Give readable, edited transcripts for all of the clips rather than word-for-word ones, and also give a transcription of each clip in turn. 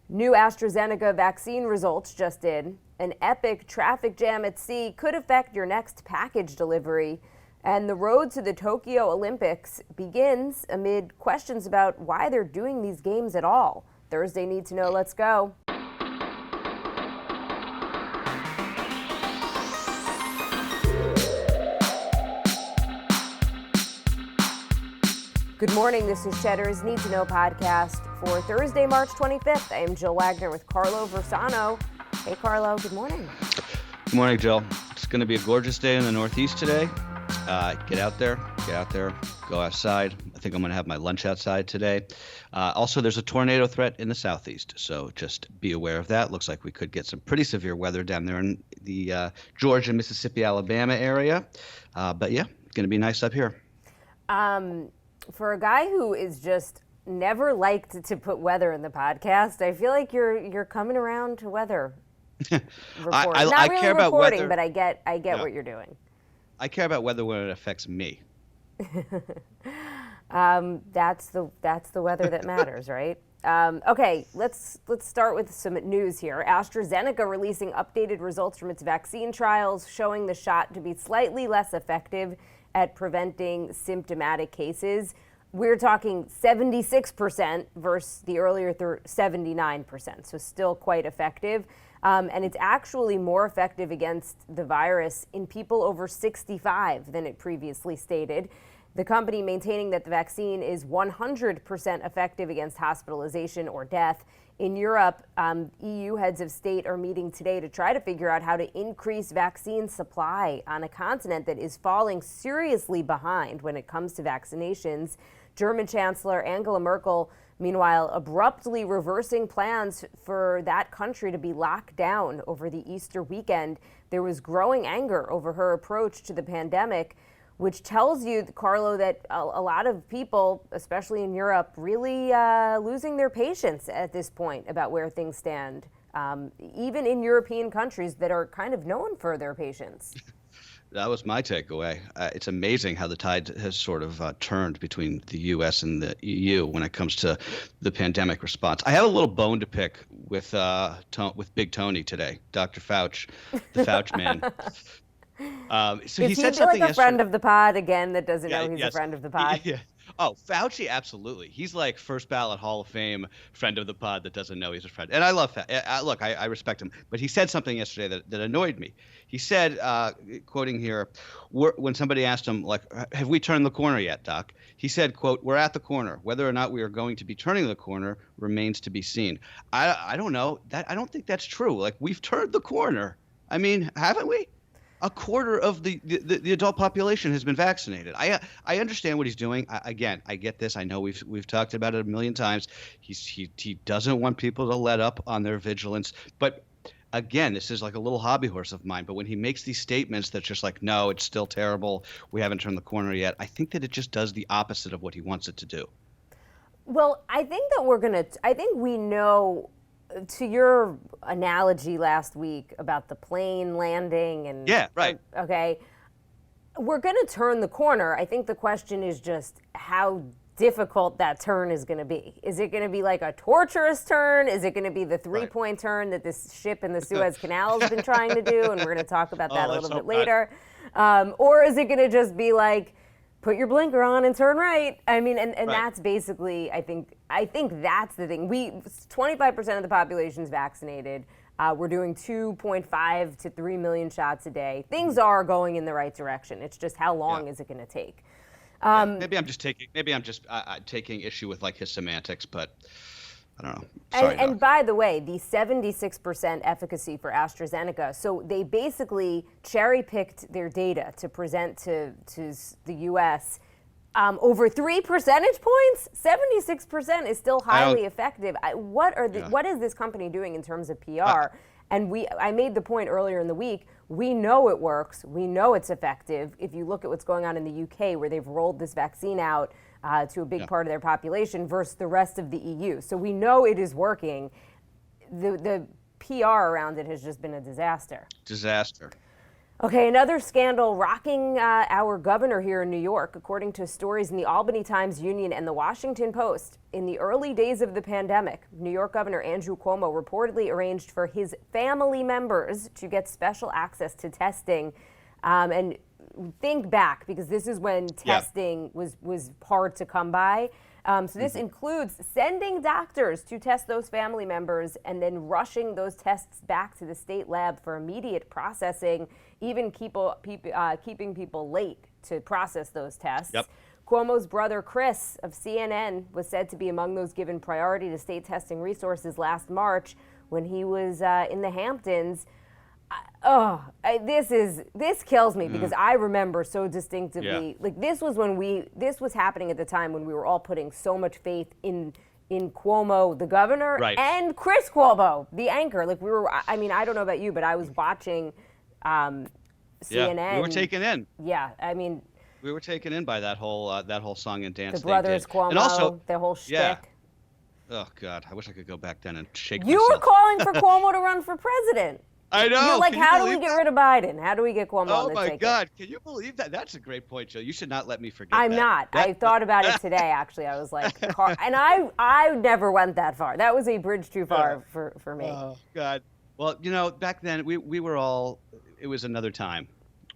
New AstraZeneca vaccine results just in. An epic traffic jam at sea could affect your next package delivery. And the road to the Tokyo Olympics begins amid questions about why they're doing these games at all. Thursday Need to Know, let's go. Good morning, this is Cheddar's Need to Know podcast for Thursday, March 25th. I am Jill Wagner with Carlo Versano. Hey, Carlo, good morning. Good morning, Jill. It's going to be a gorgeous day in the Northeast today. Get out there, go outside. I think I'm going to have my lunch outside today. Also, there's a tornado threat in the Southeast, so just be aware of that. Looks like we could get some pretty severe weather down there in the Georgia, Mississippi, Alabama area. But yeah, it's going to be nice up here. For a guy who is just never liked to put weather in the podcast, I feel like you're coming around to weather reporting. Not really care about reporting, weather. But I get what you're doing. I care about weather when it affects me. That's the weather that matters, right? Okay, let's start with some news here. AstraZeneca releasing updated results from its vaccine trials, showing the shot to be slightly less effective at preventing symptomatic cases. We're talking 76% versus the earlier 79%, so still quite effective. And it's actually more effective against the virus in people over 65 than it previously stated. The company maintaining that the vaccine is 100% effective against hospitalization or death. In Europe, EU heads of state are meeting today to try to figure out how to increase vaccine supply on a continent that is falling seriously behind when it comes to vaccinations. German Chancellor Angela Merkel, meanwhile, abruptly reversing plans for that country to be locked down over the Easter weekend. There was growing anger over her approach to the pandemic, which tells you, Carlo, that a lot of people, especially in Europe, really losing their patience at this point about where things stand, even in European countries that are kind of known for their patience. That was my takeaway. It's amazing how the tide has sort of turned between the U.S. and the EU when it comes to the pandemic response. I have a little bone to pick with Big Tony today, Dr. Fauci, the Fauci man. So he said something like a friend of the pod again that doesn't know he's a friend of the pod? Yeah. Oh, Fauci, absolutely. He's like first ballot Hall of Fame friend of the pod that doesn't know he's a friend. And I love Fauci. Look, I respect him. But he said something yesterday that annoyed me. He said, quoting here, when somebody asked him, like, have we turned the corner yet, Doc? He said, quote, we're at the corner. Whether or not we are going to be turning the corner remains to be seen. I don't know. I don't think that's true. Like, we've turned the corner. I mean, haven't we? A quarter of the adult population has been vaccinated. I understand what he's doing. I get this. I know we've talked about it a million times. He doesn't want people to let up on their vigilance. But again, this is like a little hobby horse of mine. But when he makes these statements that's just like, no, it's still terrible, we haven't turned the corner yet, I think that it just does the opposite of what he wants it to do. Well, I think that I think we know. To your analogy last week about the plane landing and yeah, right. Okay, we're going to turn the corner. I think the question is just how difficult that turn is going to be. Is it going to be like a torturous turn? Is it going to be the three-point turn that this ship in the Suez Canal has been trying to do? And we're going to talk about that a little bit later. Or is it going to just be like, put your blinker on and turn right? I mean, and right. That's basically, I think that's the thing. 25% of the population is vaccinated. We're doing 2.5 to 3 million shots a day. Things are going in the right direction. It's just how long is it going to take? Maybe I'm just taking issue with like his semantics, but I don't know. Sorry, and by the way, the 76% efficacy for AstraZeneca, so they basically cherry-picked their data to present to the U.S. Over 3 percentage points. 76% is still highly effective. What is this company doing in terms of PR? And I made the point earlier in the week, we know it works. We know it's effective. If you look at what's going on in the UK, where they've rolled this vaccine out to a big part of their population versus the rest of the EU. So we know it is working. The PR around it has just been a disaster. Okay, another scandal rocking our governor here in New York, according to stories in the Albany Times-Union and the Washington Post. In the early days of the pandemic, New York Governor Andrew Cuomo reportedly arranged for his family members to get special access to testing. And think back, because this is when testing was hard to come by. So this includes sending doctors to test those family members and then rushing those tests back to the state lab for immediate processing, even keeping people late to process those tests. Cuomo's brother Chris of CNN was said to be among those given priority to state testing resources last March when he was in the Hamptons. This kills me because I remember so distinctively, like this was happening at the time when we were all putting so much faith in Cuomo, the governor, and Chris Cuomo, the anchor. Like I mean, I don't know about you, but I was watching CNN. Yeah, we were taken in. Yeah, I mean, we were taken in by that whole song and dance. The brothers Cuomo, and also their whole shtick. Oh God, I wish I could go back then and shake You myself. were calling for Cuomo to run for president. I know. You're like, how do we get rid of Biden? How do we get Cuomo on the ticket? Oh my God, can you believe that? That's a great point, Jill. You should not let me forget I'm that. not. I thought about it today, actually. I was like, and I never went that far. That was a bridge too far for me. Oh God. Well, you know, back then we were all. It was another time.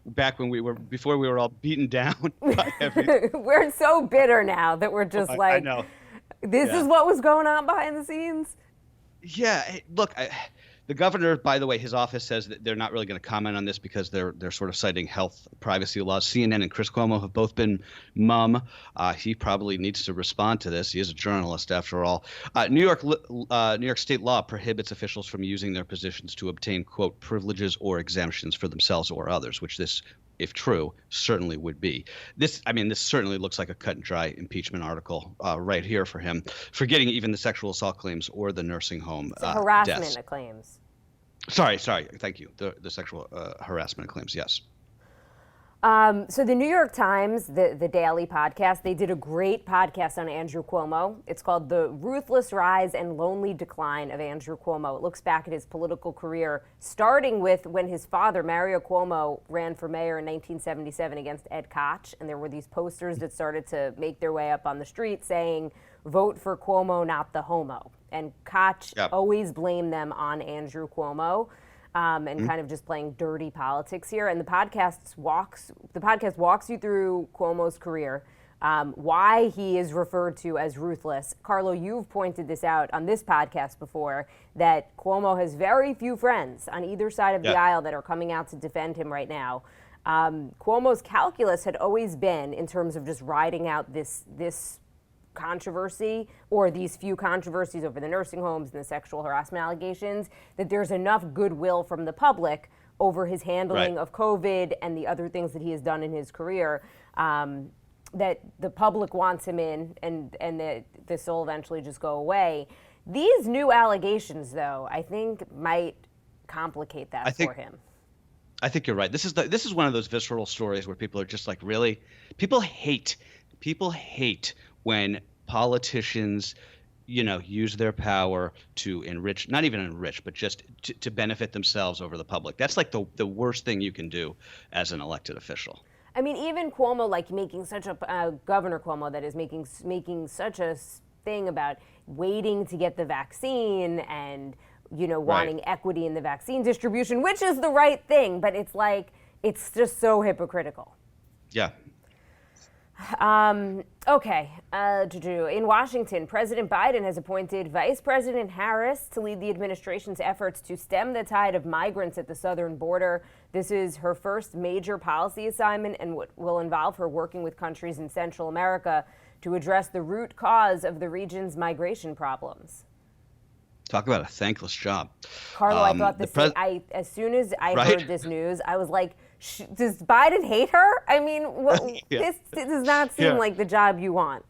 Back when before we were all beaten down by everything. We're so bitter now that we're just like, I know. This is what was going on behind the scenes. Yeah. Hey, look, the governor, by the way, his office says that they're not really going to comment on this because they're sort of citing health privacy laws. CNN and Chris Cuomo have both been mum. He probably needs to respond to this. He is a journalist, after all. New York state law prohibits officials from using their positions to obtain, quote, privileges or exemptions for themselves or others, which this, if true, certainly would be. This certainly looks like a cut and dry impeachment article right here for him, forgetting even the sexual assault claims or the nursing home harassment deaths. claims. Sorry. Thank you. The sexual harassment claims, yes. So the New York Times, the daily podcast, they did a great podcast on Andrew Cuomo. It's called The Ruthless Rise and Lonely Decline of Andrew Cuomo. It looks back at his political career, starting with when his father, Mario Cuomo, ran for mayor in 1977 against Ed Koch. And there were these posters that started to make their way up on the street saying, "Vote for Cuomo, not the homo." And Koch always blamed them on Andrew Cuomo. And kind of just playing dirty politics here. And the podcast walks you through Cuomo's career, why he is referred to as ruthless. Carlo, you've pointed this out on this podcast before, that Cuomo has very few friends on either side of the aisle that are coming out to defend him right now. Cuomo's calculus had always been, in terms of just riding out this controversy, or these few controversies over the nursing homes and the sexual harassment allegations, that there's enough goodwill from the public over his handling of COVID and the other things that he has done in his career, that the public wants him in, and that this will eventually just go away. These new allegations, though, I think might complicate that for him. I think you're right. This is one of those visceral stories where people are just like, really? People hate when politicians, use their power to enrich, not even enrich, but just to benefit themselves over the public. That's like the worst thing you can do as an elected official. I mean, even Cuomo, like making such a Governor Cuomo, that is making such a thing about waiting to get the vaccine and wanting equity in the vaccine distribution, which is the right thing, but it's like it's just so hypocritical. Yeah. Okay. In Washington, President Biden has appointed Vice President Harris to lead the administration's efforts to stem the tide of migrants at the southern border. This is her first major policy assignment and will involve her working with countries in Central America to address the root cause of the region's migration problems. Talk about a thankless job. Carlo, I thought as soon as I heard this news, I was like, does Biden hate her? I mean, this does not seem like the job you want.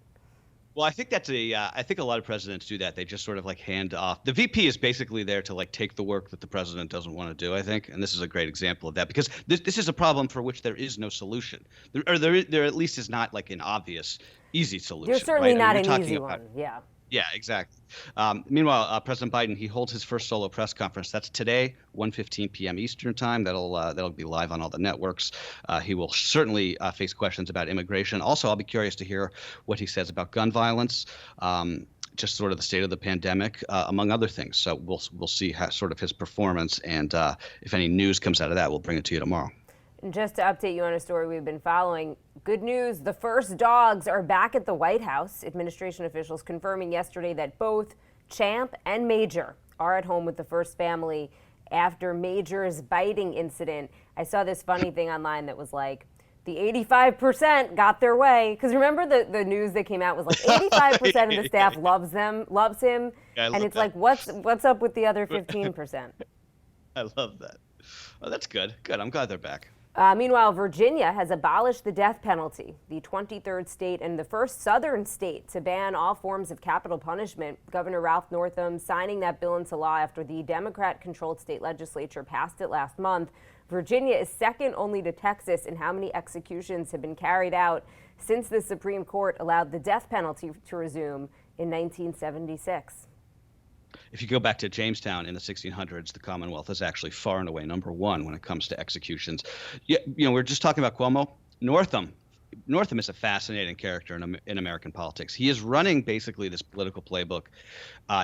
Well, I think I think a lot of presidents do that. They just sort of like hand off. The VP is basically there to like take the work that the president doesn't want to do, I think. And this is a great example of that, because this is a problem for which there is no solution. There at least is not like an obvious, easy solution. There's certainly not an easy one. Yeah. Yeah, exactly. Meanwhile, President Biden, he holds his first solo press conference. That's today, 1:15 p.m. Eastern time. That'll be live on all the networks. He will certainly face questions about immigration. Also, I'll be curious to hear what he says about gun violence, just sort of the state of the pandemic, among other things. So we'll see how sort of his performance, and if any news comes out of that, we'll bring it to you tomorrow. And just to update you on a story we've been following, good news, the first dogs are back at the White House. Administration officials confirming yesterday that both Champ and Major are at home with the first family after Major's biting incident. I saw this funny thing online that was like, the 85% got their way. Because remember the news that came out was like 85% of the staff loves him. Yeah, and it's that. like, what's up with the other 15%? I love that. Oh, that's good. Good. I'm glad they're back. Meanwhile, Virginia has abolished the death penalty, the 23rd state and the first southern state to ban all forms of capital punishment. Governor Ralph Northam signing that bill into law after the Democrat-controlled state legislature passed it last month. Virginia is second only to Texas in how many executions have been carried out since the Supreme Court allowed the death penalty to resume in 1976. If you go back to Jamestown in the 1600s, the Commonwealth is actually far and away number one when it comes to executions. We're just talking about Cuomo. Northam is a fascinating character in American politics. He is running basically this political playbook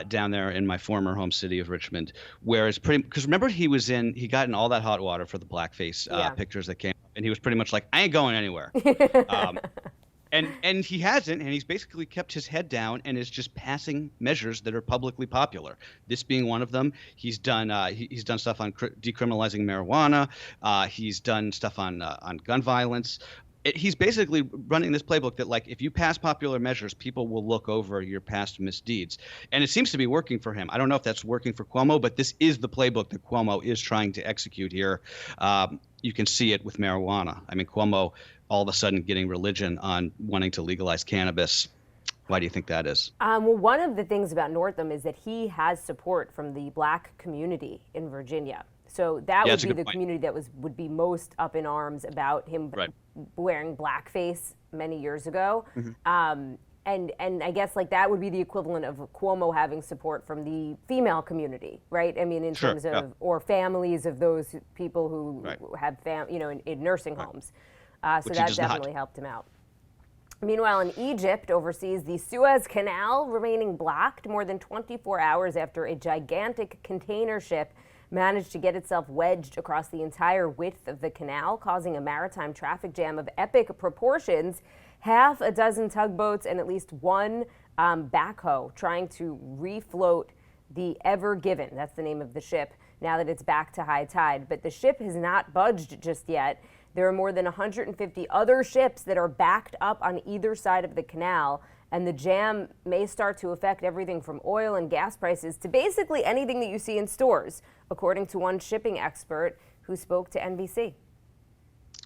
down there in my former home city of Richmond, where it's because remember he got in all that hot water for the blackface pictures that came up, and he was pretty much like, I ain't going anywhere. And he hasn't, and he's basically kept his head down and is just passing measures that are publicly popular. This being one of them. He's done stuff on decriminalizing marijuana. He's done stuff on gun violence. He's basically running this playbook that, like, if you pass popular measures, people will look over your past misdeeds. And it seems to be working for him. I don't know if that's working for Cuomo, but this is the playbook that Cuomo is trying to execute here. You can see it with marijuana. I mean, Cuomo all of a sudden getting religion on wanting to legalize cannabis. Why do you think that is? Well, one of the things about Northam is that he has support from the black community in Virginia. So that would be the community that would be most up in arms about him wearing blackface many years ago. Mm-hmm. And I guess like that would be the equivalent of Cuomo having support from the female community, right? I mean, in terms of or families of those people who have in nursing homes. So that definitely helped him out. Meanwhile, in Egypt, overseas, the Suez Canal remaining blocked more than 24 hours after a gigantic container ship managed to get itself wedged across the entire width of the canal, causing a maritime traffic jam of epic proportions. Half a dozen tugboats and at least one backhoe trying to refloat the Ever Given, that's the name of the ship, now that it's back to high tide. But the ship has not budged just yet. There are more than 150 other ships that are backed up on either side of the canal, and the jam may start to affect everything from oil and gas prices to basically anything that you see in stores, according to one shipping expert who spoke to NBC.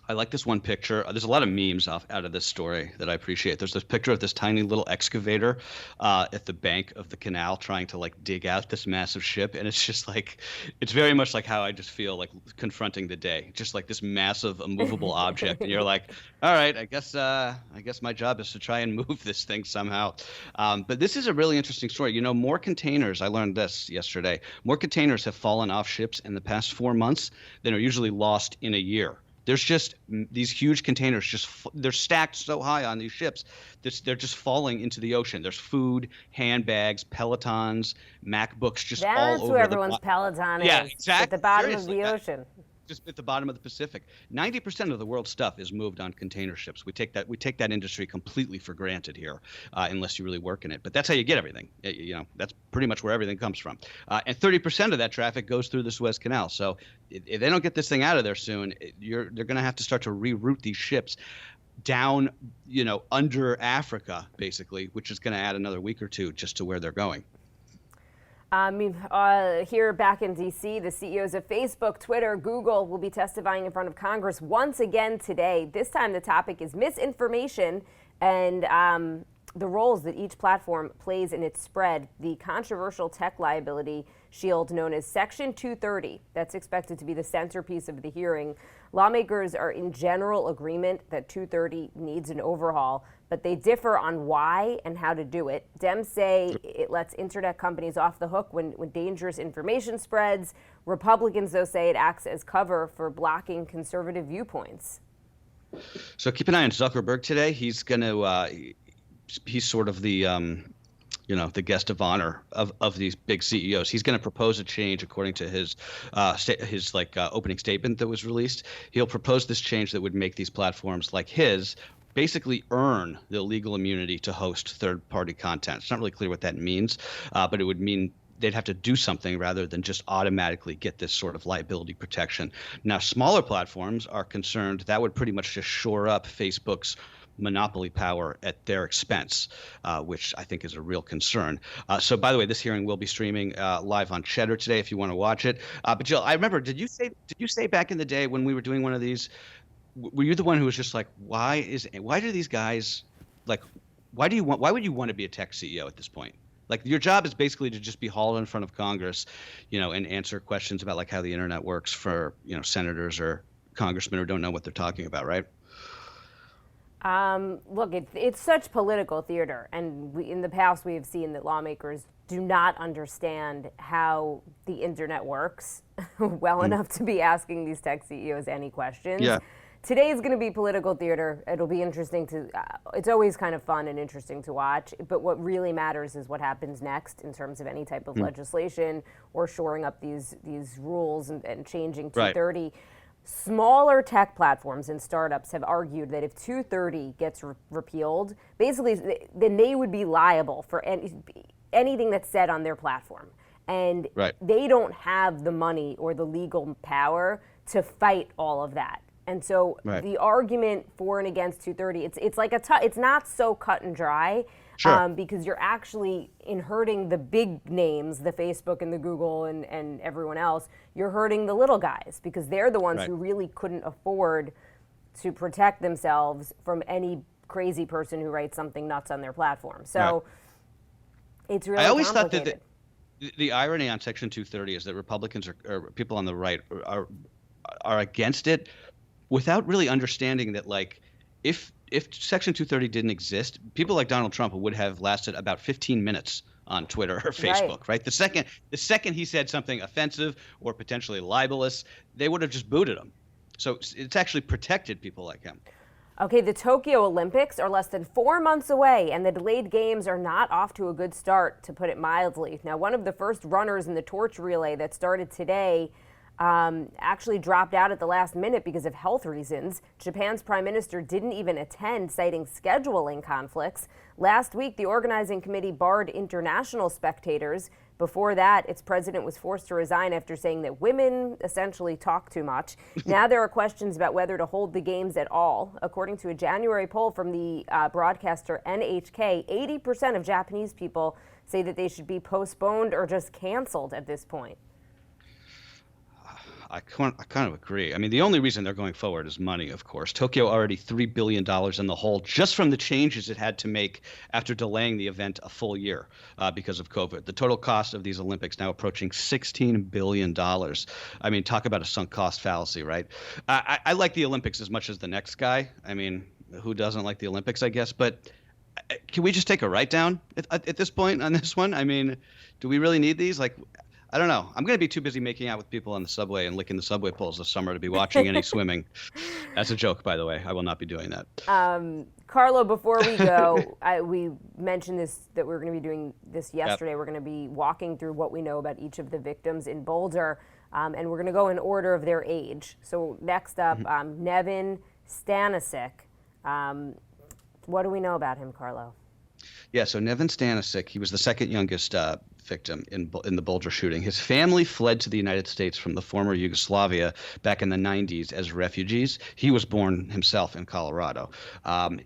I like this one picture. There's a lot of memes out of this story that I appreciate. There's this picture of this tiny little excavator at the bank of the canal trying to like dig out this massive ship. And it's just like, it's very much like how I just feel like confronting the day, just like this massive immovable object. And you're like, all right, I guess my job is to try and move this thing somehow. But this is a really interesting story. More containers, I learned this yesterday, more containers have fallen off ships in the past 4 months than are usually lost in a year. There's just these huge containers, they're stacked so high on these ships, they're just falling into the ocean. There's food, handbags, Pelotons, MacBooks, just all over. That's where everyone's Peloton is. Yeah, exactly. At the bottom of the ocean. Just at the bottom of the Pacific. 90% of the world's stuff is moved on container ships. We take that industry completely for granted here, unless you really work in it. But that's how you get everything. That's pretty much where everything comes from. And 30% of that traffic goes through the Suez Canal. So if they don't get this thing out of there soon, they're going to have to start to reroute these ships down, under Africa, basically, which is going to add another week or two just to where they're going. Here back in D.C., the CEOs of Facebook, Twitter, Google will be testifying in front of Congress once again today. This time the topic is misinformation and the roles that each platform plays in its spread, the controversial tech liability shield known as Section 230, that's expected to be the centerpiece of the hearing. Lawmakers are in general agreement that 230 needs an overhaul, but they differ on why and how to do it. Dems say it lets internet companies off the hook when dangerous information spreads. Republicans, though, say it acts as cover for blocking conservative viewpoints. So keep an eye on Zuckerberg today. He's going to he's sort of the the guest of honor of these big CEOs. He's going to propose a change according to his opening statement that was released. He'll propose this change that would make these platforms like his basically earn the legal immunity to host third-party content. It's not really clear what that means, but it would mean they'd have to do something rather than just automatically get this sort of liability protection. Now, smaller platforms are concerned that would pretty much just shore up Facebook's monopoly power at their expense, which I think is a real concern. So, by the way, this hearing will be streaming live on Cheddar today if you want to watch it. But Jill, I remember, did you say back in the day when we were doing one of these, were you the one who was just like, why do these guys, like, why would you want to be a tech CEO at this point? Like, your job is basically to just be hauled in front of Congress, and answer questions about like how the internet works for, senators or congressmen who don't know what they're talking about, right? Look, it's such political theater, and in the past we have seen that lawmakers do not understand how the internet works well enough to be asking these tech CEOs any questions. Yeah. Today is going to be political theater. It'll be interesting it's always kind of fun and interesting to watch, but what really matters is what happens next in terms of any type of legislation or shoring up these rules and changing 230. Right. Smaller tech platforms and startups have argued that if 230 gets repealed, basically, then they would be liable for anything that's said on their platform. And they don't have the money or the legal power to fight all of that. And so the argument for and against 230, it's like it's not so cut and dry. Sure. Because you're actually, in hurting the big names, the Facebook and the Google and everyone else, you're hurting the little guys because they're the ones who really couldn't afford to protect themselves from any crazy person who writes something nuts on their platform. So it's really I always complicated. thought that the irony on Section 230 is that Republicans or people on the right are against it without really understanding that, like, if Section 230 didn't exist, people like Donald Trump would have lasted about 15 minutes on Twitter or Facebook, right? The second he said something offensive or potentially libelous, they would have just booted him. So it's actually protected people like him. Okay, the Tokyo Olympics are less than 4 months away, and the delayed games are not off to a good start, to put it mildly. Now, one of the first runners in the torch relay that started today actually dropped out at the last minute because of health reasons. Japan's prime minister didn't even attend, citing scheduling conflicts. Last week, the organizing committee barred international spectators. Before that, its president was forced to resign after saying that women essentially talk too much. Now there are questions about whether to hold the games at all. According to a January poll from the broadcaster NHK, 80% of Japanese people say that they should be postponed or just canceled at this point. I kind of agree. I mean, the only reason they're going forward is money, of course. Tokyo already $3 billion in the hole just from the changes it had to make after delaying the event a full year because of COVID. The total cost of these Olympics now approaching $16 billion. I mean, talk about a sunk cost fallacy, right? I like the Olympics as much as the next guy. I mean, who doesn't like the Olympics, I guess? But can we just take a write down at this point on this one? I mean, do we really need these? Like, I don't know. I'm going to be too busy making out with people on the subway and licking the subway poles this summer to be watching any swimming. That's a joke, by the way. I will not be doing that. Carlo, before we go, we mentioned this, that we were going to be doing this yesterday. Yep. We're going to be walking through what we know about each of the victims in Boulder, and we're going to go in order of their age. So next up, Nevin Stanissic. What do we know about him, Carlo? Yeah, so Neven Stanisic, he was the second youngest victim in the Boulder shooting. His family fled to the United States from the former Yugoslavia back in the 90s as refugees. He was born himself in Colorado.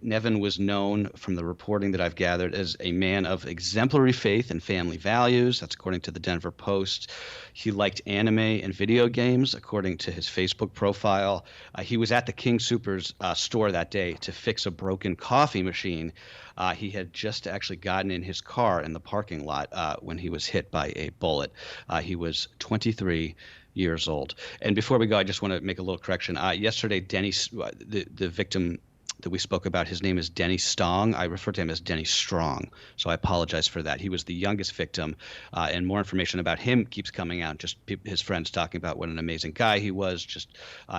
Nevin was known from the reporting that I've gathered as a man of exemplary faith and family values. That's according to the Denver Post. He liked anime and video games, according to his Facebook profile. He was at the King Soopers store that day to fix a broken coffee machine. He had just actually gotten in his car in the parking lot when he was hit by a bullet. He was 23 years old. And before we go, I just want to make a little correction. Yesterday, Denny, the victim that we spoke about, his name is Denny Stong. I refer to him as Denny Strong, so I apologize for that. He was the youngest victim, and more information about him keeps coming out. Just his friends talking about what an amazing guy he was.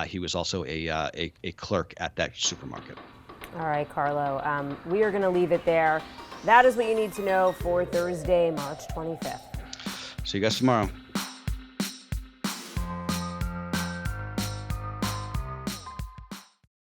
He was also a clerk at that supermarket. All right, Carlo. We are going to leave it there. That is what you need to know for Thursday, March 25th. See you guys tomorrow.